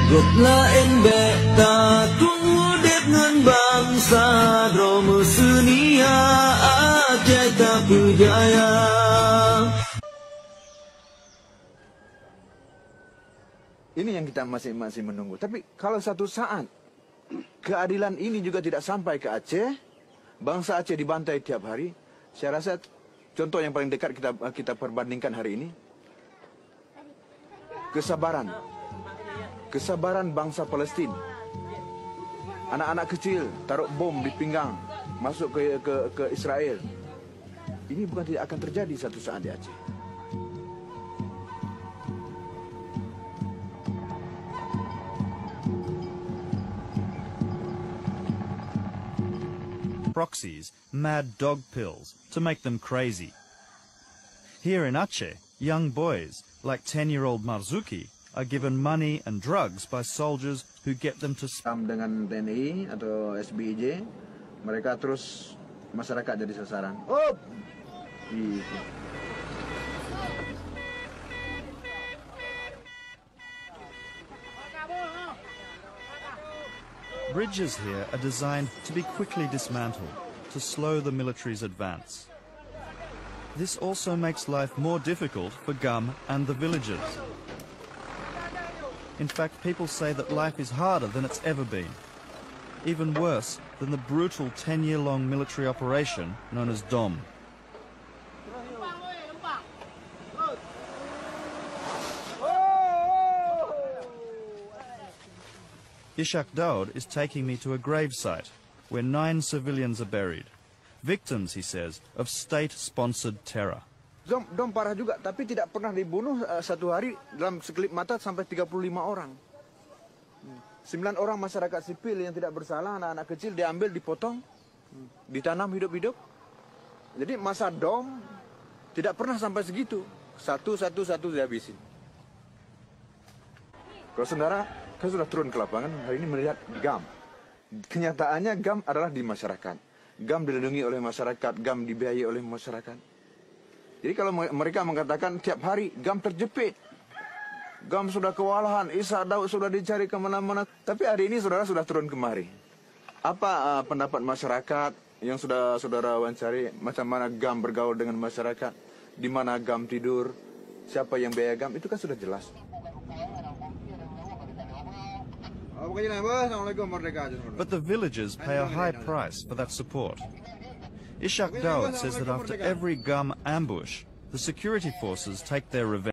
gộp lain beta tunggu dep ngan bangsa Roma sunia Aceh tak berjaya. Ini yang kita masih menunggu. Tapi kalau satu saat keadilan ini juga tidak sampai ke Aceh, bangsa Aceh dibantai tiap hari, saya rasa contoh yang paling dekat kita perbandingkan hari ini, kesabaran bangsa Palestina. Anak-anak kecil taruh bom di pinggang, masuk ke Israel. Ini bukan tidak akan terjadi satu saat di Aceh. Proxies, mad dog pills, to make them crazy. Here in Aceh, young boys, like 10-year-old Marzuki, are given money and drugs by soldiers who get them to... Dengan TNI atau SBIJ, mereka terus masyarakat jadi sasaran. Oh! Gitu. Bridges here are designed to be quickly dismantled, to slow the military's advance. This also makes life more difficult for Gum and the villagers. In fact, people say that life is harder than it's ever been. Even worse than the brutal 10-year-long military operation known as DOM. Ishak Daud is taking me to a gravesite where 9 civilians are buried. Victims, he says, of state-sponsored terror. Dom parah juga, tapi tidak pernah dibunuh satu hari dalam sekelip mata sampai 35 orang. 9 orang masyarakat sipil yang tidak bersalah, anak-anak kecil diambil, dipotong, ditanam hidup-hidup. Jadi masa Dom tidak pernah sampai segitu. Satu dihabisin. Kalau saudara, saya sudah turun ke lapangan, hari ini melihat GAM. Kenyataannya GAM adalah di masyarakat. GAM dilindungi oleh masyarakat, GAM dibiayai oleh masyarakat. Jadi kalau mereka mengatakan tiap hari GAM terjepit, GAM sudah kewalahan, Ishak Daud sudah dicari kemana-mana. Tapi hari ini saudara sudah turun kemari. Apa pendapat masyarakat yang sudah saudara wawancari, macam mana GAM bergaul dengan masyarakat, di mana GAM tidur, siapa yang biaya GAM, itu kan sudah jelas. But the villagers pay a high price for that support. Ishak Daud says that after every Gum ambush, the security forces take their revenge.